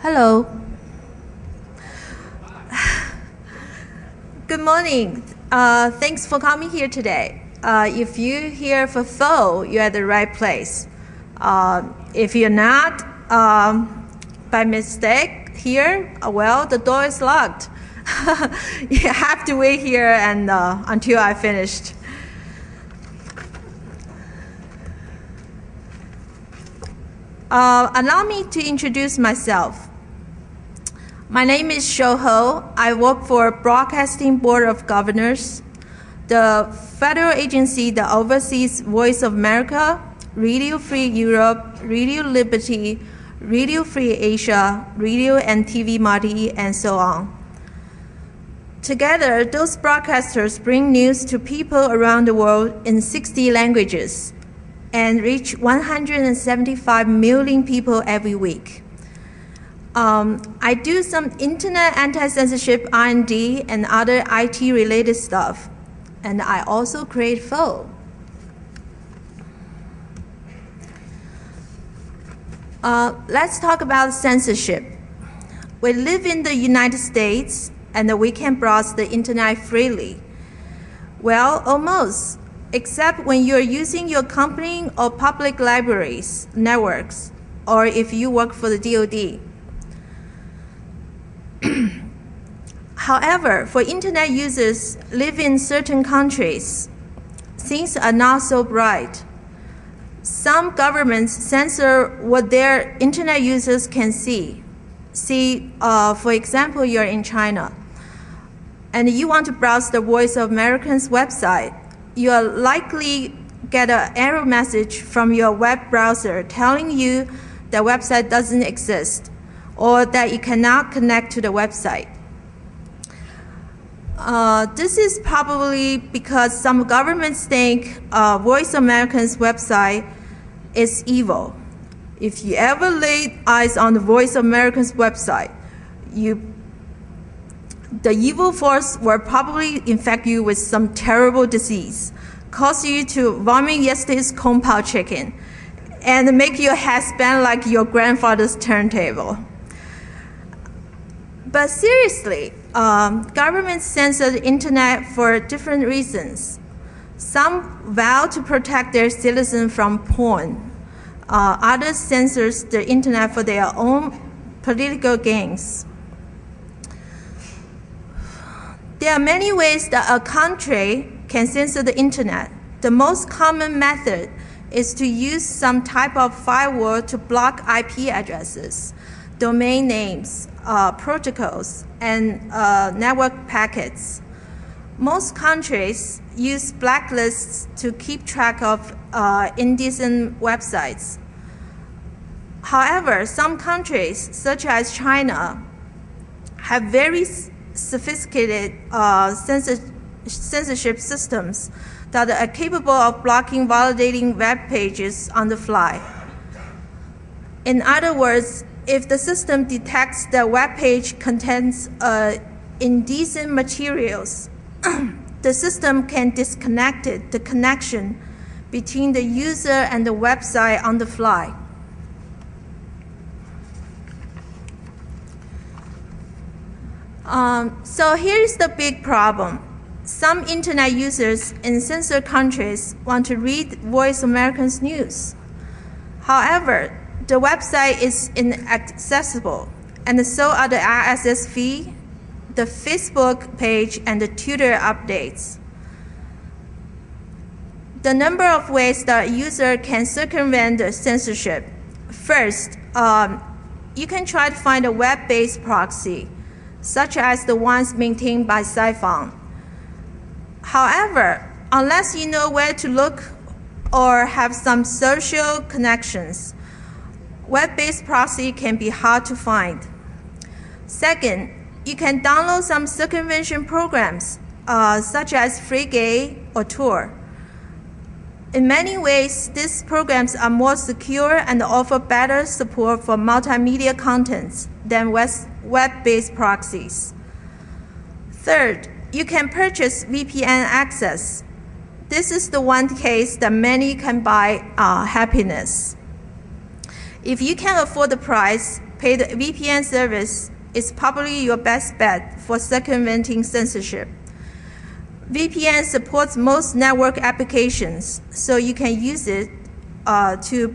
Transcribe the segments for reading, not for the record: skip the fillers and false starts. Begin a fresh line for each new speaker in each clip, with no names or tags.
Hello. Good morning. Thanks for coming here today. If you're here for phone, you're at the right place. If you're not, by mistake here, well, the door is locked. You have to wait here and until I finished. Allow me to introduce myself. My name is Shou Ho. I work for Broadcasting Board of Governors, the federal agency that oversees Voice of America, Radio Free Europe, Radio Liberty, Radio Free Asia, Radio and TV Marti, and so on. Together, those broadcasters bring news to people around the world in 60 languages and reach 175 million people every week. I do some internet anti-censorship R&D and other IT-related stuff, and I also create phone. Let's talk about censorship. We live in the United States, and we can browse the internet freely. Well, almost, except when you're using your company or public libraries, networks, or if you work for the DoD. However, for internet users live in certain countries, things are not so bright. Some governments censor what their internet users can see. For example, you're in China, and you want to browse the Voice of America's website. You'll likely get an error message from your web browser telling you the website doesn't exist or that you cannot connect to the website. This is probably because some governments think Voice of America's website is evil. If you ever laid eyes on the Voice of America's website, the evil force will probably infect you with some terrible disease, cause you to vomit yesterday's Kung Pao chicken, and make your head spin like your grandfather's turntable. But seriously, governments censor the internet for different reasons. Some vow to protect their citizens from porn. Others censor the internet for their own political gains. There are many ways that a country can censor the internet. The most common method is to use some type of firewall to block IP addresses, domain names, protocols, and network packets. Most countries use blacklists to keep track of indecent websites. However, some countries, such as China, have very sophisticated censorship systems that are capable of blocking validating web pages on the fly. In other words, if the system detects the web page contains indecent materials, the system can disconnect the connection between the user and the website on the fly. So here's the big problem. Some internet users in censored countries want to read Voice of America's news. However, the website is inaccessible, and so are the RSS feed, the Facebook page, and the Twitter updates. The number of ways that a user can circumvent the censorship. First, you can try to find a web-based proxy, such as the ones maintained by Siphon. However, unless you know where to look or have some social connections, web-based proxy can be hard to find. Second, you can download some circumvention programs, such as FreeGate or Tor. In many ways, these programs are more secure and offer better support for multimedia contents than web-based proxies. Third, you can purchase VPN access. This is the one case that many can buy happiness. If you can afford the price, paid VPN service is probably your best bet for circumventing censorship. VPN supports most network applications, so you can use it to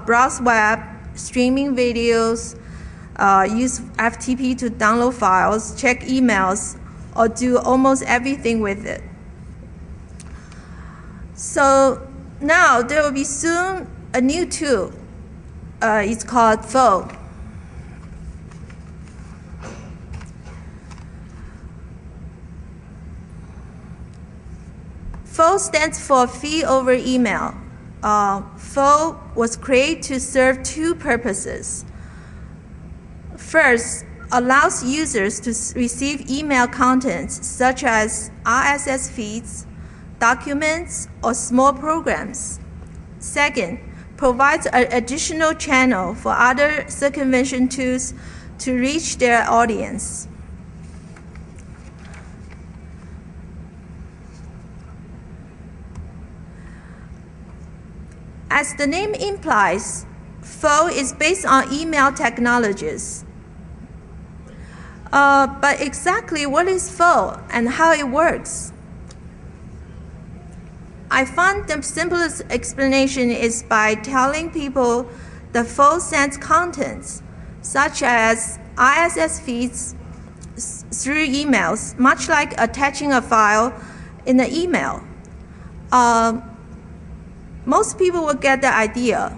browse web, streaming videos, use FTP to download files, check emails, or do almost everything with it. So now there will be soon a new tool. It's called FO. FO stands for Fee over Email. FO was created to serve two purposes. First, allows users to receive email contents such as RSS feeds, documents, or small programs. Second, provides an additional channel for other circumvention tools to reach their audience. As the name implies, FO is based on email technologies. But exactly what is FO and how it works? I found the simplest explanation is by telling people that FO sends contents, such as RSS feeds, through emails, much like attaching a file in an email. Most people will get the idea,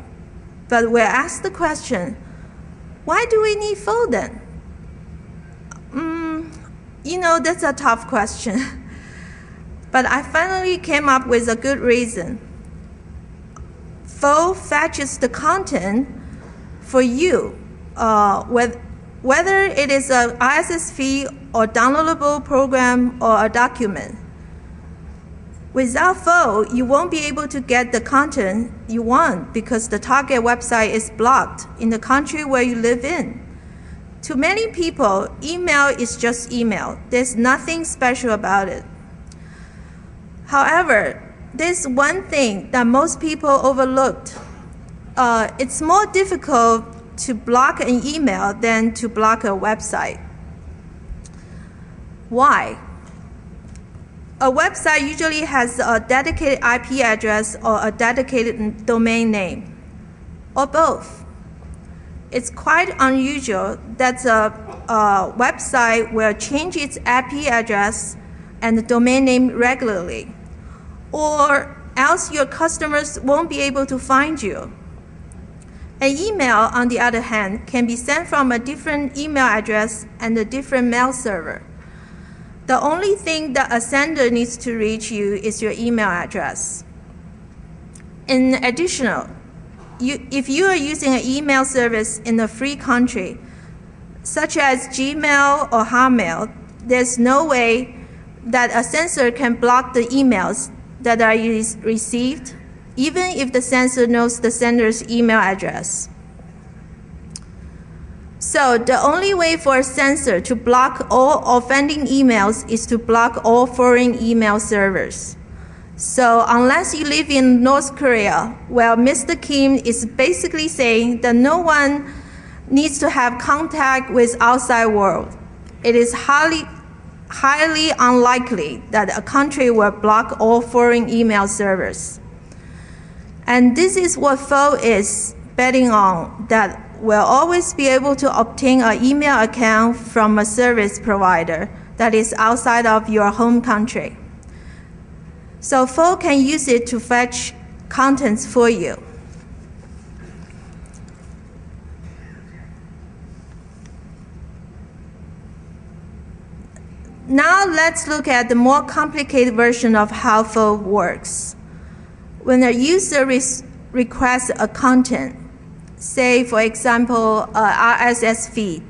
but we're asked the question, why do we need FO then? That's a tough question. But I finally came up with a good reason. FO fetches the content for you, whether it is an RSS feed or downloadable program or a document. Without FO, you won't be able to get the content you want because the target website is blocked in the country where you live in. To many people, email is just email. There's nothing special about it. However, there's one thing that most people overlooked. It's more difficult to block an email than to block a website. Why? A website usually has a dedicated IP address or a dedicated domain name, or both. It's quite unusual that a website will change its IP address and the domain name regularly, or else your customers won't be able to find you. An email, on the other hand, can be sent from a different email address and a different mail server. The only thing that a sender needs to reach you is your email address. In addition, if you are using an email service in a free country, such as Gmail or Hotmail, there's no way that a censor can block the emails that are received, even if the censor knows the sender's email address. So the only way for a censor to block all offending emails is to block all foreign email servers. So unless you live in North Korea, well, Mr. Kim is basically saying that no one needs to have contact with outside world. It is highly unlikely that a country will block all foreign email servers. And this is what FO is betting on, that we'll always be able to obtain an email account from a service provider that is outside of your home country. So FO can use it to fetch contents for you. Now let's look at the more complicated version of how FO works. When a user requests a content, say for example, RSS feed,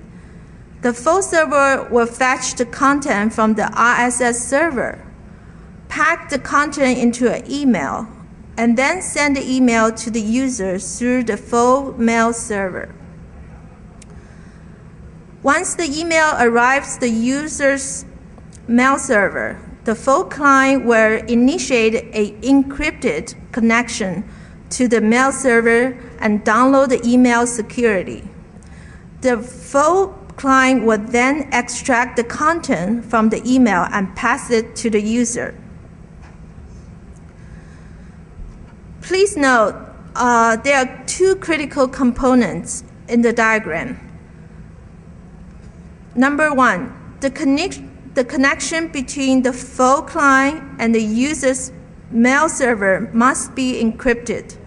the FO server will fetch the content from the RSS server, pack the content into an email, and then send the email to the user through the FO mail server. Once the email arrives the user's mail server, the FO client will initiate an encrypted connection to the mail server and download the email security. The faux client will then extract the content from the email and pass it to the user. Please note, there are two critical components in the diagram. Number one, the connection between the faux client and the user's mail server must be encrypted.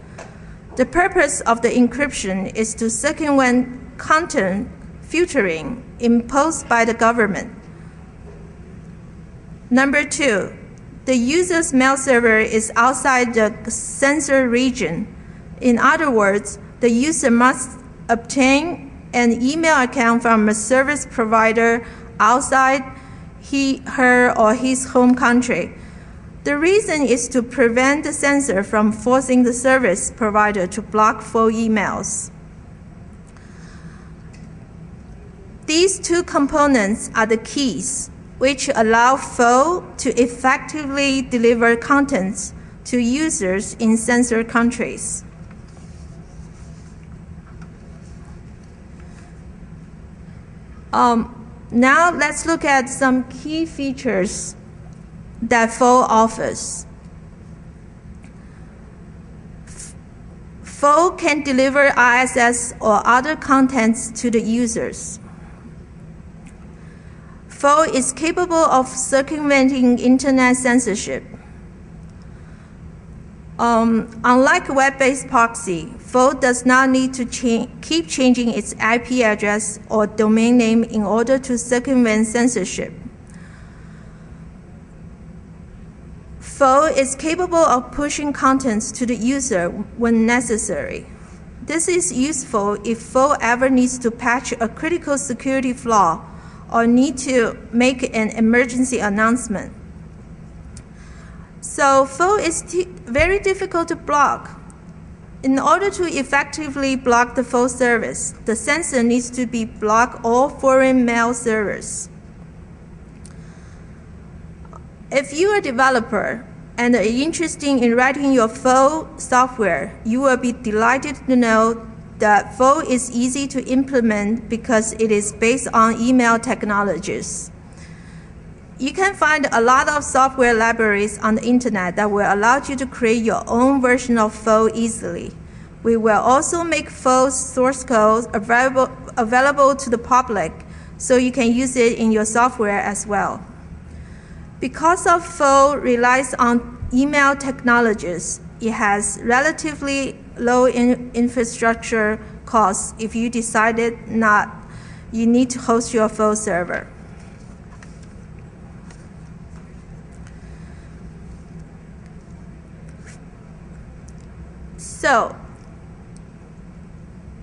The purpose of the encryption is to circumvent content filtering imposed by the government. Number two, the user's mail server is outside the censored region. In other words, the user must obtain an email account from a service provider outside her or his home country. The reason is to prevent the censor from forcing the service provider to block faux emails. These two components are the keys which allow faux to effectively deliver contents to users in censored countries. Now let's look at some key features that faux offers. Faux can deliver RSS or other contents to the users. Faux is capable of circumventing internet censorship. Unlike web-based proxy, faux does not need to keep changing its IP address or domain name in order to circumvent censorship. Faux is capable of pushing contents to the user when necessary. This is useful if faux ever needs to patch a critical security flaw or need to make an emergency announcement. So faux is very difficult to block. In order to effectively block the faux service, the censor needs to block all foreign mail servers. If you are a developer and are interested in writing your faux software, you will be delighted to know that faux is easy to implement because it is based on email technologies. You can find a lot of software libraries on the internet that will allow you to create your own version of faux easily. We will also make faux source code available to the public so you can use it in your software as well. Because of faux relies on email technologies, it has relatively low infrastructure costs if you decided you need to host your faux server. So,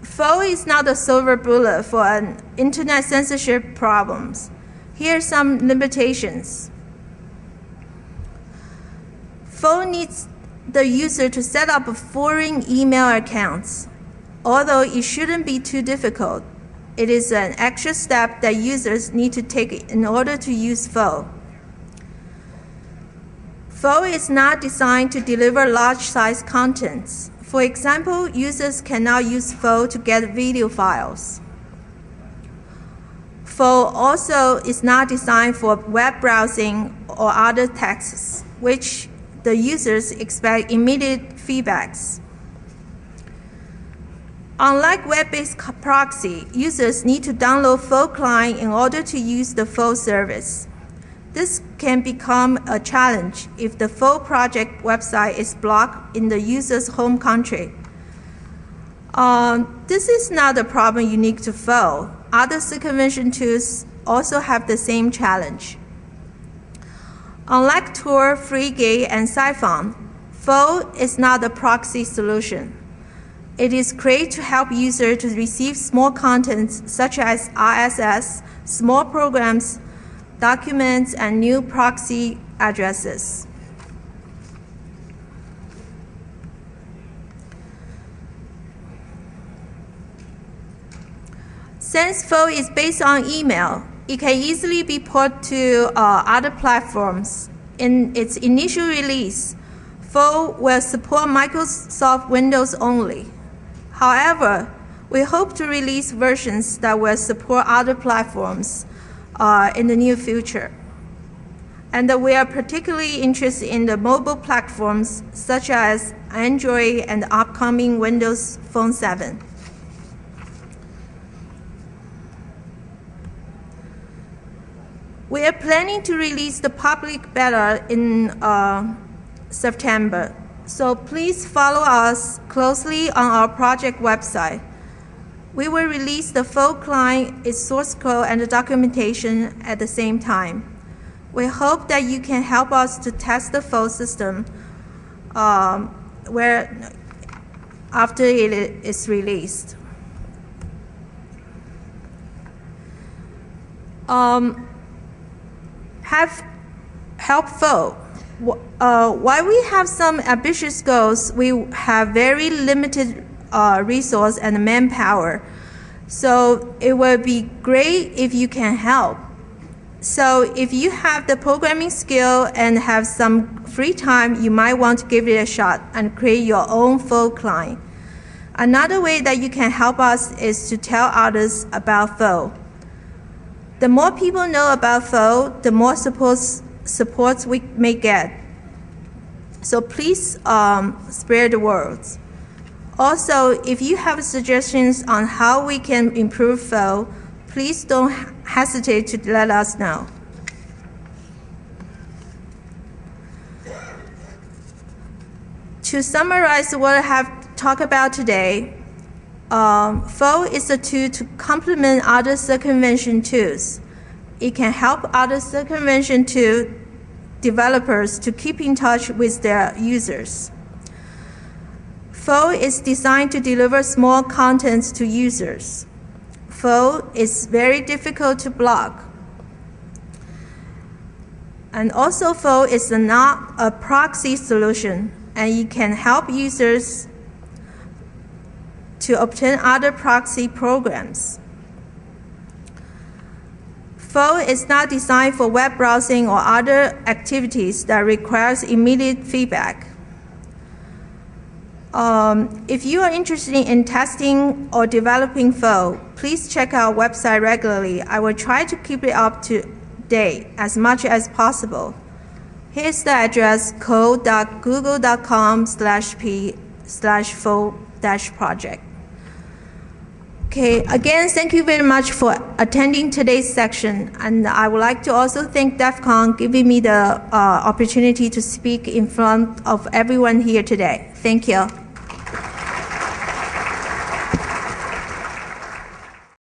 faux is not a silver bullet for an internet censorship problems. Here are some limitations. Faux needs the user to set up foreign email accounts. Although it shouldn't be too difficult, it is an extra step that users need to take in order to use faux. Faux is not designed to deliver large-size contents. For example, users cannot use faux to get video files. Faux also is not designed for web browsing or other texts, which the users expect immediate feedbacks. Unlike web-based proxy, users need to download faux client in order to use the faux service. This can become a challenge if the faux project website is blocked in the user's home country. This is not a problem unique to faux. Other circumvention tools also have the same challenge. Unlike Tor, FreeGate, and Siphon, faux is not a proxy solution. It is created to help users to receive small contents such as RSS, small programs, documents, and new proxy addresses. Since faux is based on email, it can easily be ported to other platforms. In its initial release, faux will support Microsoft Windows only. However, We hope to release versions that will support other platforms in the near future. And we are particularly interested in the mobile platforms such as Android and the upcoming Windows Phone 7. We are planning to release the public beta in September, so please follow us closely on our project website. We will release the full client, its source code, and the documentation at the same time. We hope that you can help us to test the full system after it is released. Have helpful. While we have some ambitious goals, we have very limited resource and manpower. So it will be great if you can help. So if you have the programming skill and have some free time, you might want to give it a shot and create your own full client. Another way that you can help us is to tell others about Foe. The more people know about Foe, the more supports we may get. So please spread the word. Also, if you have suggestions on how we can improve Foe, please don't hesitate to let us know. To summarize what I have talked about today, Foe is a tool to complement other circumvention tools. It can help other circumvention tool developers to keep in touch with their users. Foe is designed to deliver small contents to users. Foe is very difficult to block. And also Foe is not a proxy solution, and it can help users to obtain other proxy programs. Foe is not designed for web browsing or other activities that requires immediate feedback. If you are interested in testing or developing Foe, please check our website regularly. I will try to keep it up to date as much as possible. Here's the address: code.google.com/p/Foe-project. Okay, again, thank you very much for attending today's section. And I would like to also thank DEFCON giving me the opportunity to speak in front of everyone here today. Thank you.